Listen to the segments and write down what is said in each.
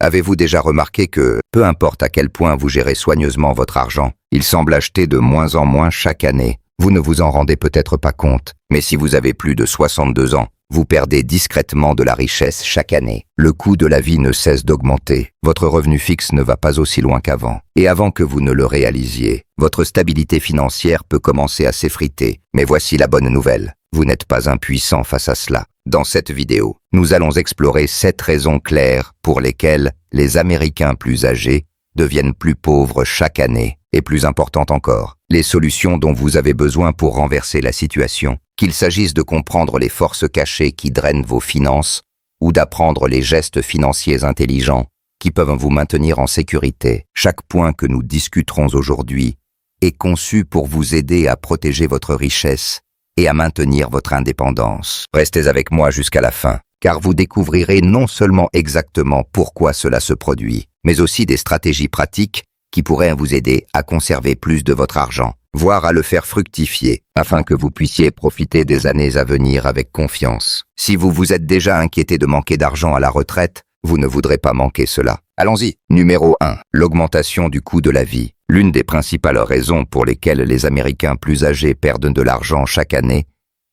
Avez-vous déjà remarqué que, peu importe à quel point vous gérez soigneusement votre argent, il semble acheter de moins en moins chaque année? Vous ne vous en rendez peut-être pas compte, mais si vous avez plus de 62 ans, vous perdez discrètement de la richesse chaque année. Le coût de la vie ne cesse d'augmenter. Votre revenu fixe ne va pas aussi loin qu'avant. Et avant que vous ne le réalisiez, votre stabilité financière peut commencer à s'effriter. Mais voici la bonne nouvelle. Vous n'êtes pas impuissant face à cela. Dans cette vidéo, nous allons explorer 7 raisons claires pour lesquelles les Américains plus âgés deviennent plus pauvres chaque année. Et plus important encore, les solutions dont vous avez besoin pour renverser la situation, qu'il s'agisse de comprendre les forces cachées qui drainent vos finances ou d'apprendre les gestes financiers intelligents qui peuvent vous maintenir en sécurité. Chaque point que nous discuterons aujourd'hui est conçu pour vous aider à protéger votre richesse et à maintenir votre indépendance. Restez avec moi jusqu'à la fin, car vous découvrirez non seulement exactement pourquoi cela se produit, mais aussi des stratégies pratiques qui pourraient vous aider à conserver plus de votre argent, voire à le faire fructifier, afin que vous puissiez profiter des années à venir avec confiance. Si vous vous êtes déjà inquiété de manquer d'argent à la retraite, vous ne voudrez pas manquer cela. Allons-y. Numéro 1. L'augmentation du coût de la vie. L'une des principales raisons pour lesquelles les Américains plus âgés perdent de l'argent chaque année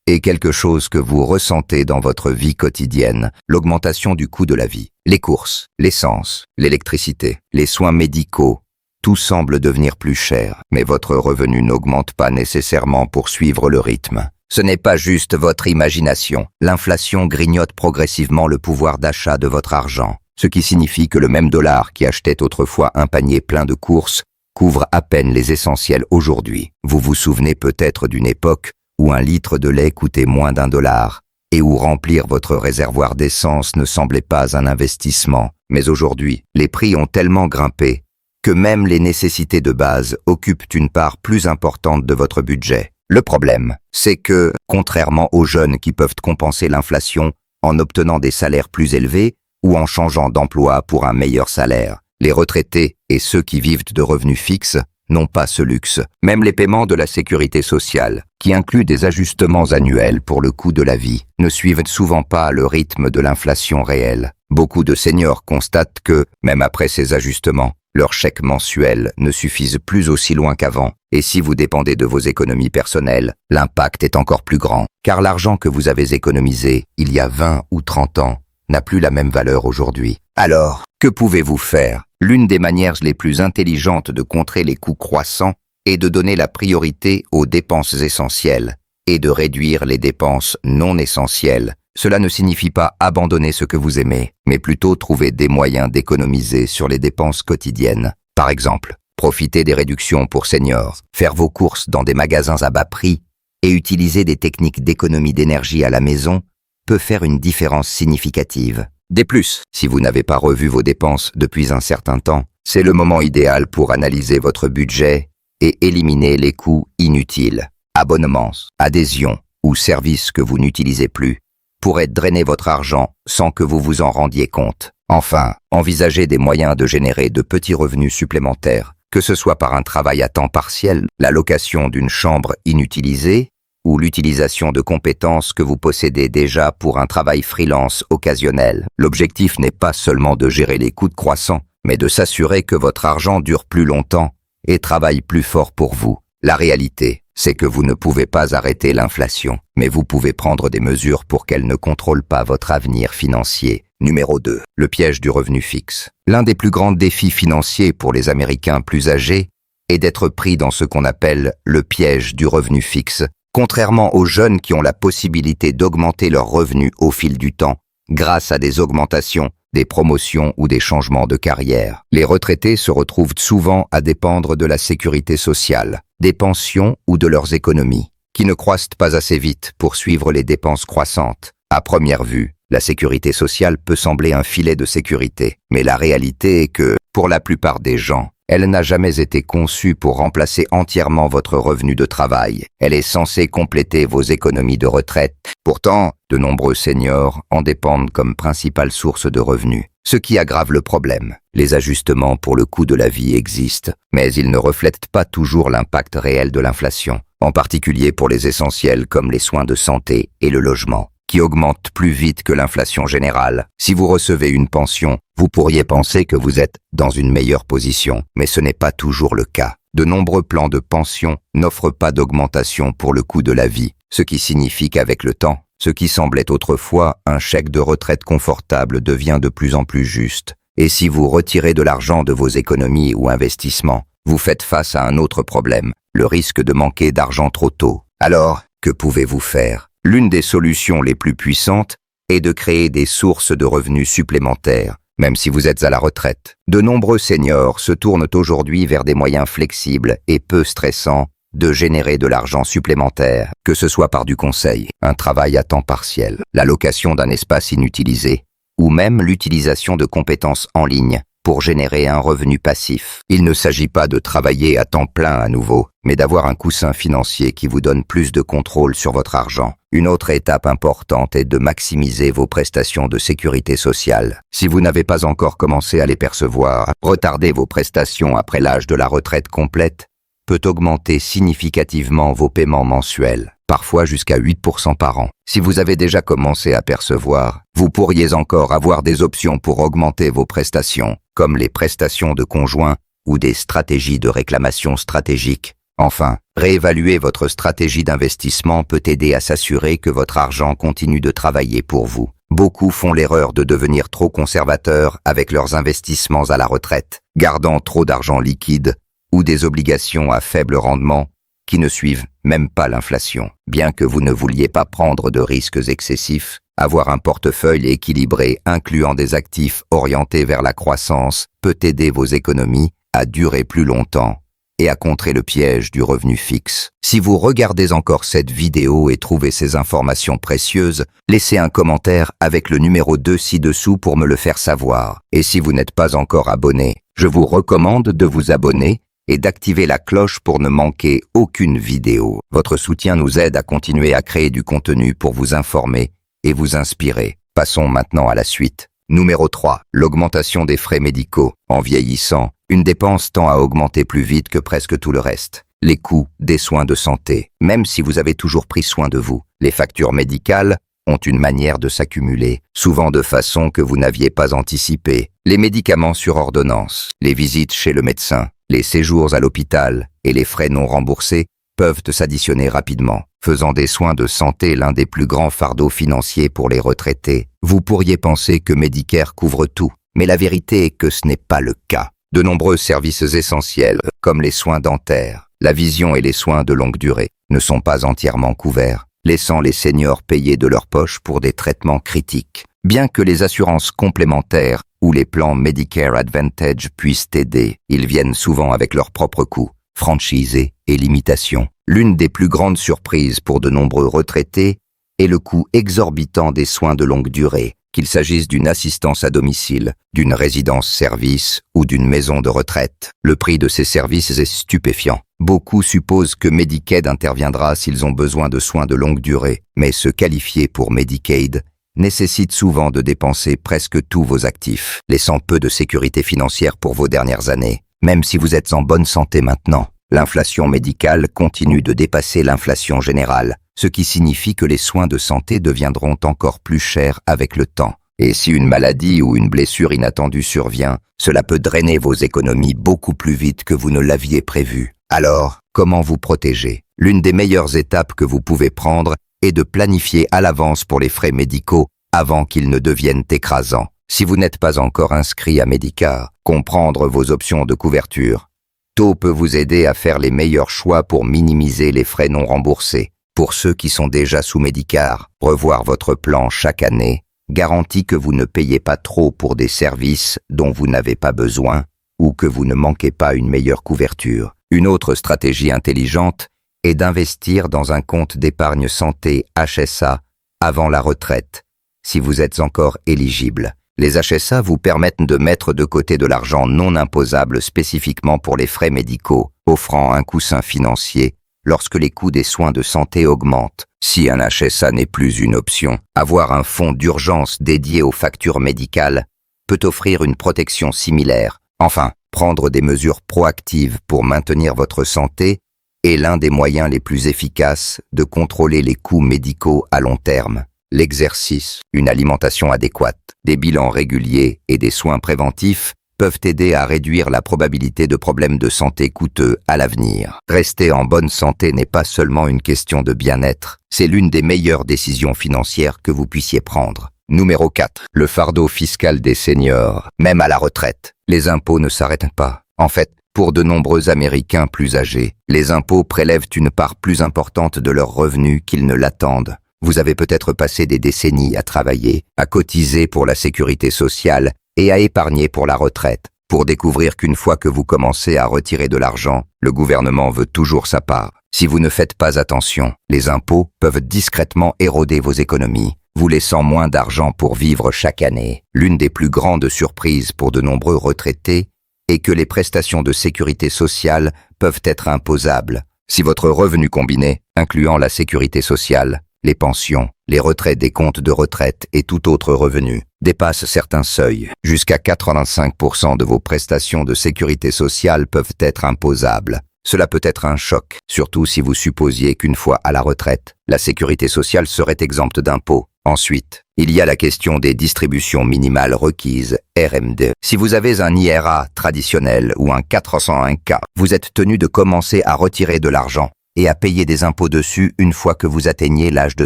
est quelque chose que vous ressentez dans votre vie quotidienne, l'augmentation du coût de la vie. Les courses, l'essence, l'électricité, les soins médicaux, tout semble devenir plus cher, mais votre revenu n'augmente pas nécessairement pour suivre le rythme. Ce n'est pas juste votre imagination. L'inflation grignote progressivement le pouvoir d'achat de votre argent, ce qui signifie que le même dollar qui achetait autrefois un panier plein de courses couvre à peine les essentiels aujourd'hui. Vous vous souvenez peut-être d'une époque où un litre de lait coûtait moins d'$1 et où remplir votre réservoir d'essence ne semblait pas un investissement. Mais aujourd'hui, les prix ont tellement grimpé que même les nécessités de base occupent une part plus importante de votre budget. Le problème, c'est que, contrairement aux jeunes qui peuvent compenser l'inflation en obtenant des salaires plus élevés ou en changeant d'emploi pour un meilleur salaire, les retraités et ceux qui vivent de revenus fixes n'ont pas ce luxe. Même les paiements de la sécurité sociale, qui incluent des ajustements annuels pour le coût de la vie, ne suivent souvent pas le rythme de l'inflation réelle. Beaucoup de seniors constatent que, même après ces ajustements, leurs chèques mensuels ne suffisent plus aussi loin qu'avant, et si vous dépendez de vos économies personnelles, l'impact est encore plus grand, car l'argent que vous avez économisé il y a 20 ou 30 ans n'a plus la même valeur aujourd'hui. Alors, que pouvez-vous faire? L'une des manières les plus intelligentes de contrer les coûts croissants est de donner la priorité aux dépenses essentielles et de réduire les dépenses non essentielles. Cela ne signifie pas abandonner ce que vous aimez, mais plutôt trouver des moyens d'économiser sur les dépenses quotidiennes. Par exemple, profiter des réductions pour seniors, faire vos courses dans des magasins à bas prix et utiliser des techniques d'économie d'énergie à la maison peut faire une différence significative. Des plus, si vous n'avez pas revu vos dépenses depuis un certain temps, c'est le moment idéal pour analyser votre budget et éliminer les coûts inutiles. Abonnements, adhésions ou services que vous n'utilisez plus pourraient drainer votre argent sans que vous vous en rendiez compte. Enfin, envisagez des moyens de générer de petits revenus supplémentaires, que ce soit par un travail à temps partiel, la location d'une chambre inutilisée ou l'utilisation de compétences que vous possédez déjà pour un travail freelance occasionnel. L'objectif n'est pas seulement de gérer les coûts croissants, mais de s'assurer que votre argent dure plus longtemps et travaille plus fort pour vous. La réalité, c'est que vous ne pouvez pas arrêter l'inflation, mais vous pouvez prendre des mesures pour qu'elle ne contrôle pas votre avenir financier. Numéro 2. Le piège du revenu fixe. L'un des plus grands défis financiers pour les Américains plus âgés est d'être pris dans ce qu'on appelle le piège du revenu fixe. Contrairement aux jeunes qui ont la possibilité d'augmenter leurs revenus au fil du temps, grâce à des augmentations, des promotions ou des changements de carrière, les retraités se retrouvent souvent à dépendre de la sécurité sociale, des pensions ou de leurs économies, qui ne croissent pas assez vite pour suivre les dépenses croissantes. À première vue, la sécurité sociale peut sembler un filet de sécurité, mais la réalité est que, pour la plupart des gens, elle n'a jamais été conçue pour remplacer entièrement votre revenu de travail. Elle est censée compléter vos économies de retraite. Pourtant, de nombreux seniors en dépendent comme principale source de revenus, ce qui aggrave le problème. Les ajustements pour le coût de la vie existent, mais ils ne reflètent pas toujours l'impact réel de l'inflation, en particulier pour les essentiels comme les soins de santé et le logement, qui qui augmente plus vite que l'inflation générale. Si vous recevez une pension, vous pourriez penser que vous êtes dans une meilleure position, mais ce n'est pas toujours le cas. De nombreux plans de pension n'offrent pas d'augmentation pour le coût de la vie, ce qui signifie qu'avec le temps, ce qui semblait autrefois un chèque de retraite confortable devient de plus en plus juste. Et si vous retirez de l'argent de vos économies ou investissements, vous faites face à un autre problème, le risque de manquer d'argent trop tôt. Alors, que pouvez-vous faire? L'une des solutions les plus puissantes est de créer des sources de revenus supplémentaires, même si vous êtes à la retraite. De nombreux seniors se tournent aujourd'hui vers des moyens flexibles et peu stressants de générer de l'argent supplémentaire, que ce soit par du conseil, un travail à temps partiel, la location d'un espace inutilisé, ou même l'utilisation de compétences en ligne pour générer un revenu passif. Il ne s'agit pas de travailler à temps plein à nouveau, mais d'avoir un coussin financier qui vous donne plus de contrôle sur votre argent. Une autre étape importante est de maximiser vos prestations de sécurité sociale. Si vous n'avez pas encore commencé à les percevoir, retarder vos prestations après l'âge de la retraite complète peut augmenter significativement vos paiements mensuels, parfois jusqu'à 8% par an. Si vous avez déjà commencé à percevoir, vous pourriez encore avoir des options pour augmenter vos prestations, comme les prestations de conjoint ou des stratégies de réclamation stratégique. Enfin, réévaluer votre stratégie d'investissement peut aider à s'assurer que votre argent continue de travailler pour vous. Beaucoup font l'erreur de devenir trop conservateurs avec leurs investissements à la retraite, gardant trop d'argent liquide ou des obligations à faible rendement qui ne suivent même pas l'inflation. Bien que vous ne vouliez pas prendre de risques excessifs, avoir un portefeuille équilibré incluant des actifs orientés vers la croissance peut aider vos économies à durer plus longtemps et à contrer le piège du revenu fixe. Si vous regardez encore cette vidéo et trouvez ces informations précieuses, laissez un commentaire avec le numéro 2 ci-dessous pour me le faire savoir. Et si vous n'êtes pas encore abonné, je vous recommande de vous abonner et d'activer la cloche pour ne manquer aucune vidéo. Votre soutien nous aide à continuer à créer du contenu pour vous informer et vous inspirer. Passons maintenant à la suite. Numéro 3. L'augmentation des frais médicaux. En vieillissant, une dépense tend à augmenter plus vite que presque tout le reste. Les coûts des soins de santé. Même si vous avez toujours pris soin de vous, les factures médicales ont une manière de s'accumuler, souvent de façon que vous n'aviez pas anticipée. Les médicaments sur ordonnance, les visites chez le médecin, les séjours à l'hôpital et les frais non remboursés peuvent s'additionner rapidement, faisant des soins de santé l'un des plus grands fardeaux financiers pour les retraités. Vous pourriez penser que Medicare couvre tout, mais la vérité est que ce n'est pas le cas. De nombreux services essentiels, comme les soins dentaires, la vision et les soins de longue durée, ne sont pas entièrement couverts, laissant les seniors payer de leur poche pour des traitements critiques. Bien que les assurances complémentaires ou les plans Medicare Advantage puissent aider, ils viennent souvent avec leurs propres coûts, franchisés et limitations. L'une des plus grandes surprises pour de nombreux retraités est le coût exorbitant des soins de longue durée, qu'il s'agisse d'une assistance à domicile, d'une résidence-service ou d'une maison de retraite. Le prix de ces services est stupéfiant. Beaucoup supposent que Medicaid interviendra s'ils ont besoin de soins de longue durée, mais se qualifier pour Medicaid nécessite souvent de dépenser presque tous vos actifs, laissant peu de sécurité financière pour vos dernières années. Même si vous êtes en bonne santé maintenant, l'inflation médicale continue de dépasser l'inflation générale, ce qui signifie que les soins de santé deviendront encore plus chers avec le temps. Et si une maladie ou une blessure inattendue survient, cela peut drainer vos économies beaucoup plus vite que vous ne l'aviez prévu. Alors, comment vous protéger? L'une des meilleures étapes que vous pouvez prendre est de planifier à l'avance pour les frais médicaux avant qu'ils ne deviennent écrasants. Si vous n'êtes pas encore inscrit à Medicare, comprendre vos options de couverture tôt peut vous aider à faire les meilleurs choix pour minimiser les frais non remboursés. Pour ceux qui sont déjà sous Medicare, revoir votre plan chaque année garantit que vous ne payez pas trop pour des services dont vous n'avez pas besoin ou que vous ne manquez pas une meilleure couverture. Une autre stratégie intelligente est d'investir dans un compte d'épargne santé HSA avant la retraite, si vous êtes encore éligible. Les HSA vous permettent de mettre de côté de l'argent non imposable spécifiquement pour les frais médicaux, offrant un coussin financier lorsque les coûts des soins de santé augmentent. Si un HSA n'est plus une option, avoir un fonds d'urgence dédié aux factures médicales peut offrir une protection similaire. Enfin, prendre des mesures proactives pour maintenir votre santé est l'un des moyens les plus efficaces de contrôler les coûts médicaux à long terme. L'exercice, une alimentation adéquate, des bilans réguliers et des soins préventifs peuvent aider à réduire la probabilité de problèmes de santé coûteux à l'avenir. Rester en bonne santé n'est pas seulement une question de bien-être, c'est l'une des meilleures décisions financières que vous puissiez prendre. Numéro 4. Le fardeau fiscal des seniors. Même à la retraite, les impôts ne s'arrêtent pas. En fait, pour de nombreux Américains plus âgés, les impôts prélèvent une part plus importante de leurs revenus qu'ils ne l'attendent. Vous avez peut-être passé des décennies à travailler, à cotiser pour la sécurité sociale et à épargner pour la retraite, pour découvrir qu'une fois que vous commencez à retirer de l'argent, le gouvernement veut toujours sa part. Si vous ne faites pas attention, les impôts peuvent discrètement éroder vos économies, vous laissant moins d'argent pour vivre chaque année. L'une des plus grandes surprises pour de nombreux retraités est que les prestations de sécurité sociale peuvent être imposables. Si votre revenu combiné, incluant la sécurité sociale, les pensions, les retraites des comptes de retraite et tout autre revenu, dépasse certains seuils, jusqu'à 85% de vos prestations de sécurité sociale peuvent être imposables. Cela peut être un choc, surtout si vous supposiez qu'une fois à la retraite, la sécurité sociale serait exempte d'impôts. Ensuite, il y a la question des distributions minimales requises, RMD. Si vous avez un IRA traditionnel ou un 401K, vous êtes tenu de commencer à retirer de l'argent et à payer des impôts dessus une fois que vous atteignez l'âge de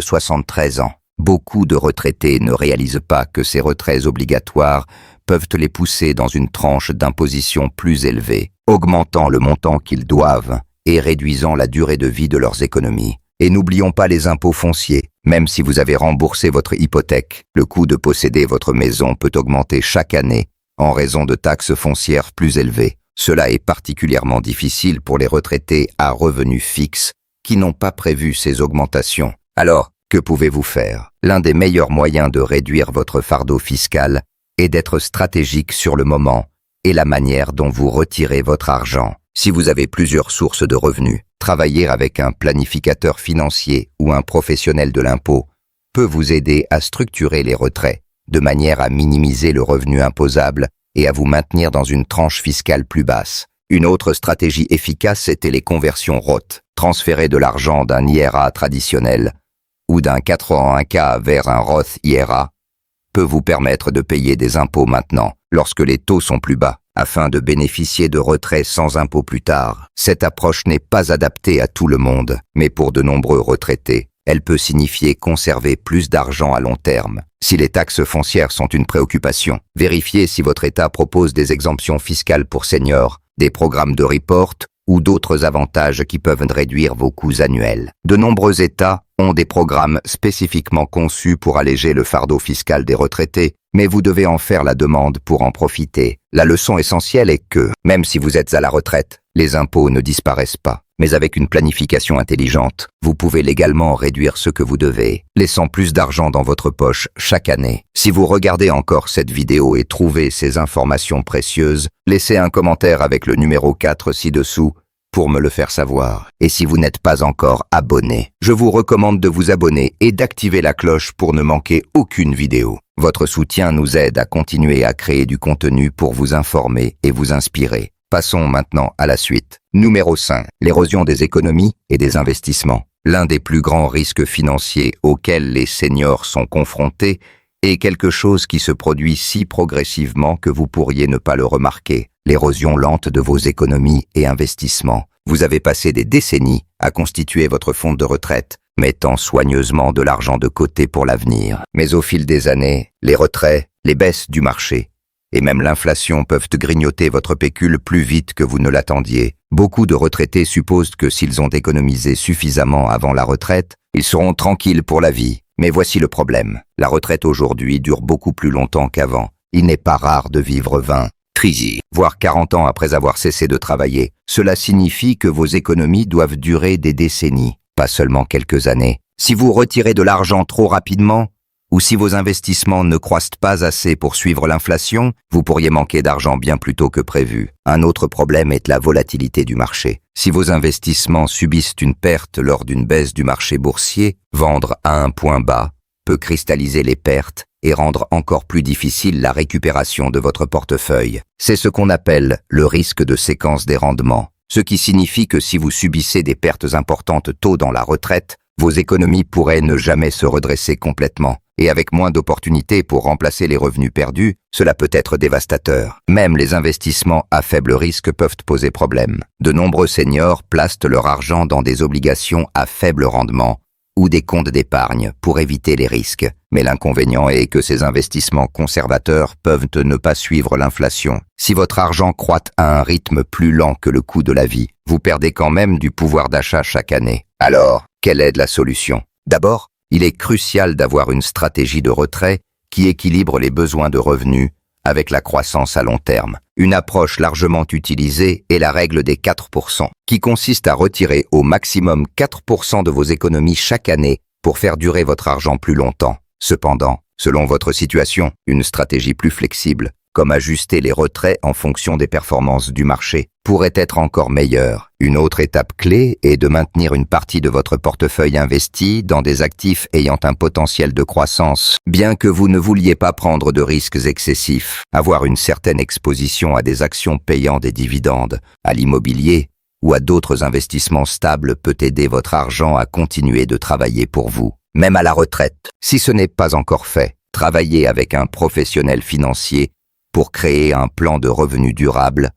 73 ans. Beaucoup de retraités ne réalisent pas que ces retraits obligatoires peuvent les pousser dans une tranche d'imposition plus élevée, augmentant le montant qu'ils doivent et réduisant la durée de vie de leurs économies. Et n'oublions pas les impôts fonciers. Même si vous avez remboursé votre hypothèque, le coût de posséder votre maison peut augmenter chaque année en raison de taxes foncières plus élevées. Cela est particulièrement difficile pour les retraités à revenus fixes qui n'ont pas prévu ces augmentations. Alors, que pouvez-vous faire? L'un des meilleurs moyens de réduire votre fardeau fiscal est d'être stratégique sur le moment et la manière dont vous retirez votre argent. Si vous avez plusieurs sources de revenus, travailler avec un planificateur financier ou un professionnel de l'impôt peut vous aider à structurer les retraits de manière à minimiser le revenu imposable et à vous maintenir dans une tranche fiscale plus basse. Une autre stratégie efficace était les conversions Roth. Transférer de l'argent d'un IRA traditionnel ou d'un 401K vers un Roth IRA peut vous permettre de payer des impôts maintenant, lorsque les taux sont plus bas, afin de bénéficier de retraits sans impôts plus tard. Cette approche n'est pas adaptée à tout le monde, mais pour de nombreux retraités, elle peut signifier conserver plus d'argent à long terme. Si les taxes foncières sont une préoccupation, vérifiez si votre État propose des exemptions fiscales pour seniors, des programmes de report ou d'autres avantages qui peuvent réduire vos coûts annuels. De nombreux États ont des programmes spécifiquement conçus pour alléger le fardeau fiscal des retraités, mais vous devez en faire la demande pour en profiter. La leçon essentielle est que, même si vous êtes à la retraite, les impôts ne disparaissent pas. Mais avec une planification intelligente, vous pouvez légalement réduire ce que vous devez, laissant plus d'argent dans votre poche chaque année. Si vous regardez encore cette vidéo et trouvez ces informations précieuses, laissez un commentaire avec le numéro 4 ci-dessous pour me le faire savoir. Et si vous n'êtes pas encore abonné, je vous recommande de vous abonner et d'activer la cloche pour ne manquer aucune vidéo. Votre soutien nous aide à continuer à créer du contenu pour vous informer et vous inspirer. Passons maintenant à la suite. Numéro 5. L'érosion des économies et des investissements. L'un des plus grands risques financiers auxquels les seniors sont confrontés est quelque chose qui se produit si progressivement que vous pourriez ne pas le remarquer. L'érosion lente de vos économies et investissements. Vous avez passé des décennies à constituer votre fonds de retraite, mettant soigneusement de l'argent de côté pour l'avenir. Mais au fil des années, les retraits, les baisses du marché, et même l'inflation peuvent grignoter votre pécule plus vite que vous ne l'attendiez. Beaucoup de retraités supposent que s'ils ont économisé suffisamment avant la retraite, ils seront tranquilles pour la vie. Mais voici le problème. La retraite aujourd'hui dure beaucoup plus longtemps qu'avant. Il n'est pas rare de vivre 20, 30, voire 40 ans après avoir cessé de travailler. Cela signifie que vos économies doivent durer des décennies, pas seulement quelques années. Si vous retirez de l'argent trop rapidement, ou si vos investissements ne croissent pas assez pour suivre l'inflation, vous pourriez manquer d'argent bien plus tôt que prévu. Un autre problème est la volatilité du marché. Si vos investissements subissent une perte lors d'une baisse du marché boursier, vendre à un point bas peut cristalliser les pertes et rendre encore plus difficile la récupération de votre portefeuille. C'est ce qu'on appelle le risque de séquence des rendements, ce qui signifie que si vous subissez des pertes importantes tôt dans la retraite, vos économies pourraient ne jamais se redresser complètement. Et avec moins d'opportunités pour remplacer les revenus perdus, cela peut être dévastateur. Même les investissements à faible risque peuvent poser problème. De nombreux seniors placent leur argent dans des obligations à faible rendement ou des comptes d'épargne pour éviter les risques. Mais l'inconvénient est que ces investissements conservateurs peuvent ne pas suivre l'inflation. Si votre argent croît à un rythme plus lent que le coût de la vie, vous perdez quand même du pouvoir d'achat chaque année. Alors, quelle est la solution? D'abord, il est crucial d'avoir une stratégie de retrait qui équilibre les besoins de revenus avec la croissance à long terme. Une approche largement utilisée est la règle des 4%, qui consiste à retirer au maximum 4% de vos économies chaque année pour faire durer votre argent plus longtemps. Cependant, selon votre situation, une stratégie plus flexible, comme ajuster les retraits en fonction des performances du marché, pourrait être encore meilleure. Une autre étape clé est de maintenir une partie de votre portefeuille investi dans des actifs ayant un potentiel de croissance, bien que vous ne vouliez pas prendre de risques excessifs. Avoir une certaine exposition à des actions payant des dividendes, à l'immobilier ou à d'autres investissements stables peut aider votre argent à continuer de travailler pour vous, même à la retraite. Si ce n'est pas encore fait, travaillez avec un professionnel financier pour créer un plan de revenus durable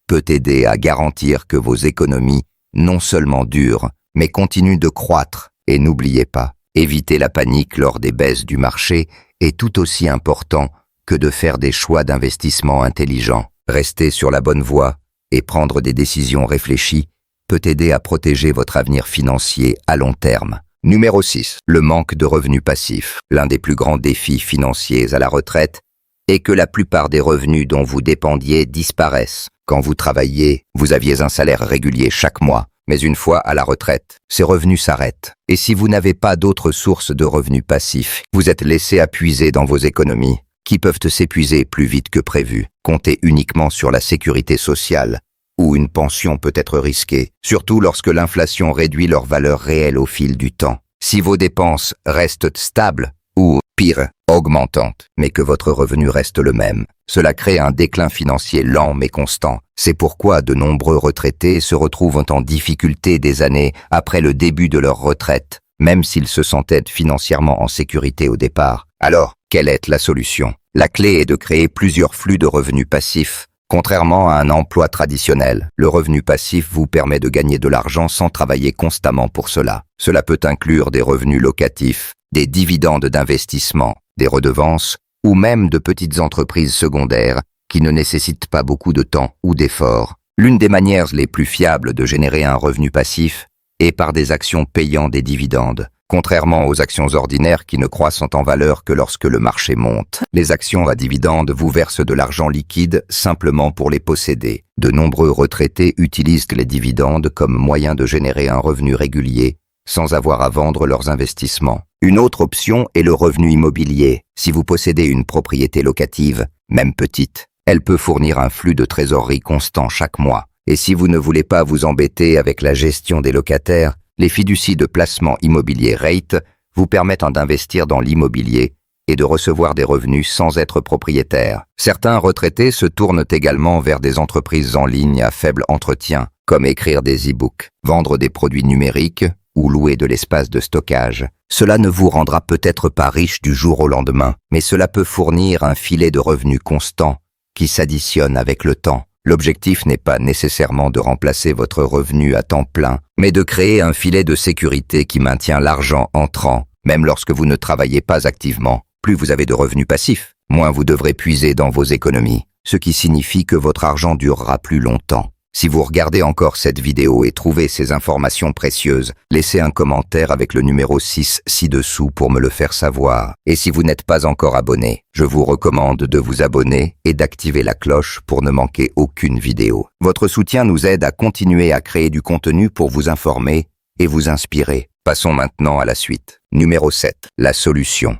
peut aider à garantir que vos économies non seulement durent, mais continuent de croître. Et n'oubliez pas, éviter la panique lors des baisses du marché est tout aussi important que de faire des choix d'investissement intelligents. Rester sur la bonne voie et prendre des décisions réfléchies peut aider à protéger votre avenir financier à long terme. Numéro 6. Le manque de revenus passifs. L'un des plus grands défis financiers à la retraite est que la plupart des revenus dont vous dépendiez disparaissent. Quand vous travailliez, vous aviez un salaire régulier chaque mois, mais une fois à la retraite, ces revenus s'arrêtent. Et si vous n'avez pas d'autres sources de revenus passifs, vous êtes laissé à puiser dans vos économies, qui peuvent s'épuiser plus vite que prévu. Compter uniquement sur la sécurité sociale ou une pension peut être risqué, surtout lorsque l'inflation réduit leur valeur réelle au fil du temps. Si vos dépenses restent stables, ou, pire, augmentantes, mais que votre revenu reste le même, cela crée un déclin financier lent mais constant. C'est pourquoi de nombreux retraités se retrouvent en difficulté des années après le début de leur retraite, même s'ils se sentaient financièrement en sécurité au départ. Alors, quelle est la solution? La clé est de créer plusieurs flux de revenus passifs. Contrairement à un emploi traditionnel, le revenu passif vous permet de gagner de l'argent sans travailler constamment pour cela. Cela peut inclure des revenus locatifs, des dividendes d'investissement, des redevances, ou même de petites entreprises secondaires qui ne nécessitent pas beaucoup de temps ou d'efforts. L'une des manières les plus fiables de générer un revenu passif est par des actions payant des dividendes. Contrairement aux actions ordinaires qui ne croissent en valeur que lorsque le marché monte, les actions à dividendes vous versent de l'argent liquide simplement pour les posséder. De nombreux retraités utilisent les dividendes comme moyen de générer un revenu régulier sans avoir à vendre leurs investissements. Une autre option est le revenu immobilier. Si vous possédez une propriété locative, même petite, elle peut fournir un flux de trésorerie constant chaque mois. Et si vous ne voulez pas vous embêter avec la gestion des locataires, les fiducies de placement immobilier REIT vous permettent d'investir dans l'immobilier et de recevoir des revenus sans être propriétaire. Certains retraités se tournent également vers des entreprises en ligne à faible entretien, comme écrire des e-books, vendre des produits numériques ou louer de l'espace de stockage. Cela ne vous rendra peut-être pas riche du jour au lendemain, mais cela peut fournir un filet de revenus constant qui s'additionne avec le temps. L'objectif n'est pas nécessairement de remplacer votre revenu à temps plein, mais de créer un filet de sécurité qui maintient l'argent entrant, même lorsque vous ne travaillez pas activement. Plus vous avez de revenus passifs, moins vous devrez puiser dans vos économies, ce qui signifie que votre argent durera plus longtemps. Si vous regardez encore cette vidéo et trouvez ces informations précieuses, laissez un commentaire avec le numéro 6 ci-dessous pour me le faire savoir. Et si vous n'êtes pas encore abonné, je vous recommande de vous abonner et d'activer la cloche pour ne manquer aucune vidéo. Votre soutien nous aide à continuer à créer du contenu pour vous informer et vous inspirer. Passons maintenant à la suite. Numéro 7. La solution.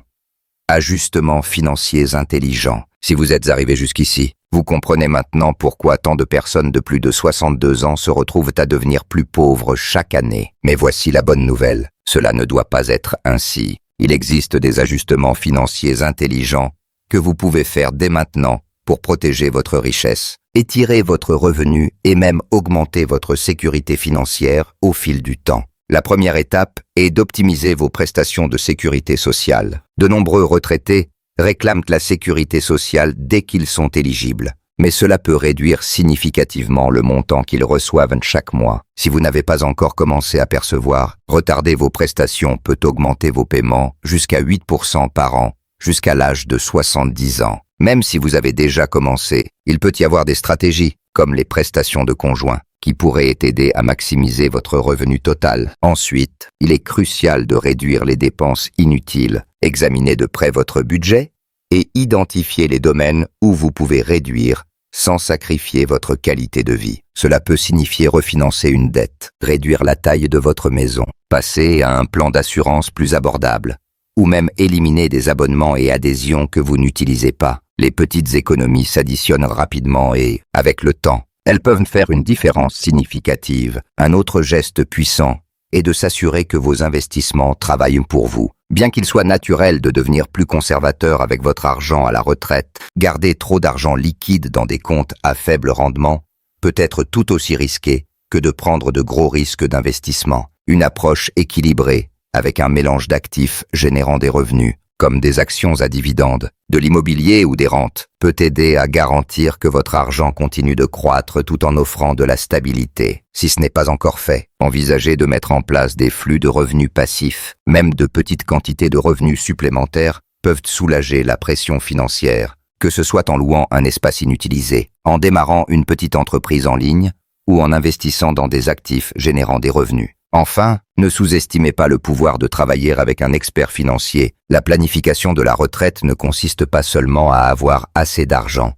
Ajustements financiers intelligents. Si vous êtes arrivé jusqu'ici, vous comprenez maintenant pourquoi tant de personnes de plus de 62 ans se retrouvent à devenir plus pauvres chaque année. Mais voici la bonne nouvelle, cela ne doit pas être ainsi. Il existe des ajustements financiers intelligents que vous pouvez faire dès maintenant pour protéger votre richesse, étirer votre revenu et même augmenter votre sécurité financière au fil du temps. La première étape est d'optimiser vos prestations de sécurité sociale. De nombreux retraités réclament la sécurité sociale dès qu'ils sont éligibles, mais cela peut réduire significativement le montant qu'ils reçoivent chaque mois. Si vous n'avez pas encore commencé à percevoir, retarder vos prestations peut augmenter vos paiements jusqu'à 8% par an, jusqu'à l'âge de 70 ans. Même si vous avez déjà commencé, il peut y avoir des stratégies, comme les prestations de conjoint, qui pourraient t'aider à maximiser votre revenu total. Ensuite, il est crucial de réduire les dépenses inutiles, examiner de près votre budget et identifier les domaines où vous pouvez réduire sans sacrifier votre qualité de vie. Cela peut signifier refinancer une dette, réduire la taille de votre maison, passer à un plan d'assurance plus abordable, ou même éliminer des abonnements et adhésions que vous n'utilisez pas. Les petites économies s'additionnent rapidement et, avec le temps, elles peuvent faire une différence significative. Un autre geste puissant est de s'assurer que vos investissements travaillent pour vous. Bien qu'il soit naturel de devenir plus conservateur avec votre argent à la retraite, garder trop d'argent liquide dans des comptes à faible rendement peut être tout aussi risqué que de prendre de gros risques d'investissement. Une approche équilibrée, avec un mélange d'actifs générant des revenus, comme des actions à dividendes, de l'immobilier ou des rentes, peut aider à garantir que votre argent continue de croître tout en offrant de la stabilité. Si ce n'est pas encore fait, envisagez de mettre en place des flux de revenus passifs. Même de petites quantités de revenus supplémentaires peuvent soulager la pression financière, que ce soit en louant un espace inutilisé, en démarrant une petite entreprise en ligne ou en investissant dans des actifs générant des revenus. Enfin, ne sous-estimez pas le pouvoir de travailler avec un expert financier. La planification de la retraite ne consiste pas seulement à avoir assez d'argent.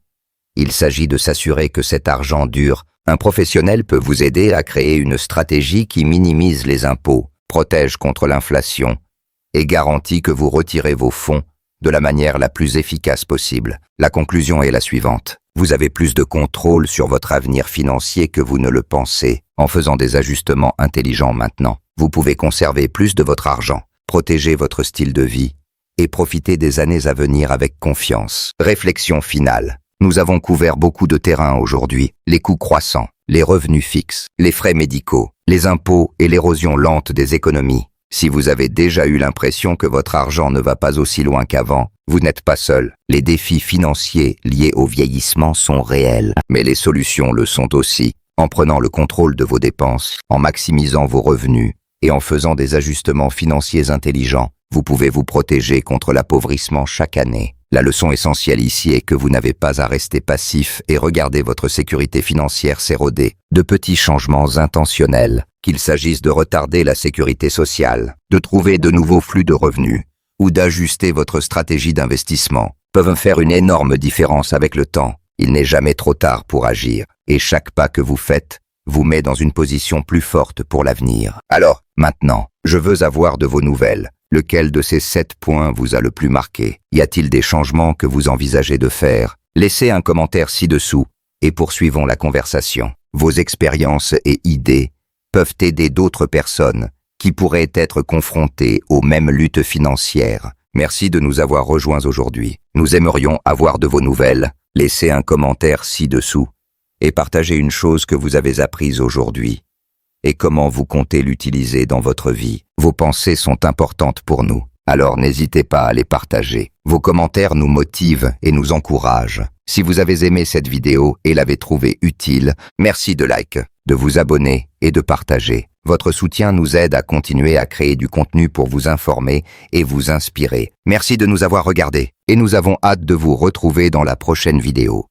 Il s'agit de s'assurer que cet argent dure. Un professionnel peut vous aider à créer une stratégie qui minimise les impôts, protège contre l'inflation et garantit que vous retirez vos fonds de la manière la plus efficace possible. La conclusion est la suivante. Vous avez plus de contrôle sur votre avenir financier que vous ne le pensez. En faisant des ajustements intelligents maintenant, vous pouvez conserver plus de votre argent, protéger votre style de vie et profiter des années à venir avec confiance. Réflexion finale. Nous avons couvert beaucoup de terrain aujourd'hui. Les coûts croissants, les revenus fixes, les frais médicaux, les impôts et l'érosion lente des économies. Si vous avez déjà eu l'impression que votre argent ne va pas aussi loin qu'avant, vous n'êtes pas seul. Les défis financiers liés au vieillissement sont réels, mais les solutions le sont aussi. En prenant le contrôle de vos dépenses, en maximisant vos revenus et en faisant des ajustements financiers intelligents, vous pouvez vous protéger contre l'appauvrissement chaque année. La leçon essentielle ici est que vous n'avez pas à rester passif et regarder votre sécurité financière s'éroder. De petits changements intentionnels, qu'il s'agisse de retarder la sécurité sociale, de trouver de nouveaux flux de revenus ou d'ajuster votre stratégie d'investissement, peuvent faire une énorme différence avec le temps. Il n'est jamais trop tard pour agir, et chaque pas que vous faites vous met dans une position plus forte pour l'avenir. Alors, maintenant, je veux avoir de vos nouvelles. Lequel de ces 7 points vous a le plus marqué? Y a-t-il des changements que vous envisagez de faire? Laissez un commentaire ci-dessous et poursuivons la conversation. Vos expériences et idées peuvent aider d'autres personnes qui pourraient être confrontées aux mêmes luttes financières. Merci de nous avoir rejoints aujourd'hui. Nous aimerions avoir de vos nouvelles. Laissez un commentaire ci-dessous et partagez une chose que vous avez apprise aujourd'hui et comment vous comptez l'utiliser dans votre vie. Vos pensées sont importantes pour nous, alors n'hésitez pas à les partager. Vos commentaires nous motivent et nous encouragent. Si vous avez aimé cette vidéo et l'avez trouvée utile, merci de liker, de vous abonner et de partager. Votre soutien nous aide à continuer à créer du contenu pour vous informer et vous inspirer. Merci de nous avoir regardés et nous avons hâte de vous retrouver dans la prochaine vidéo.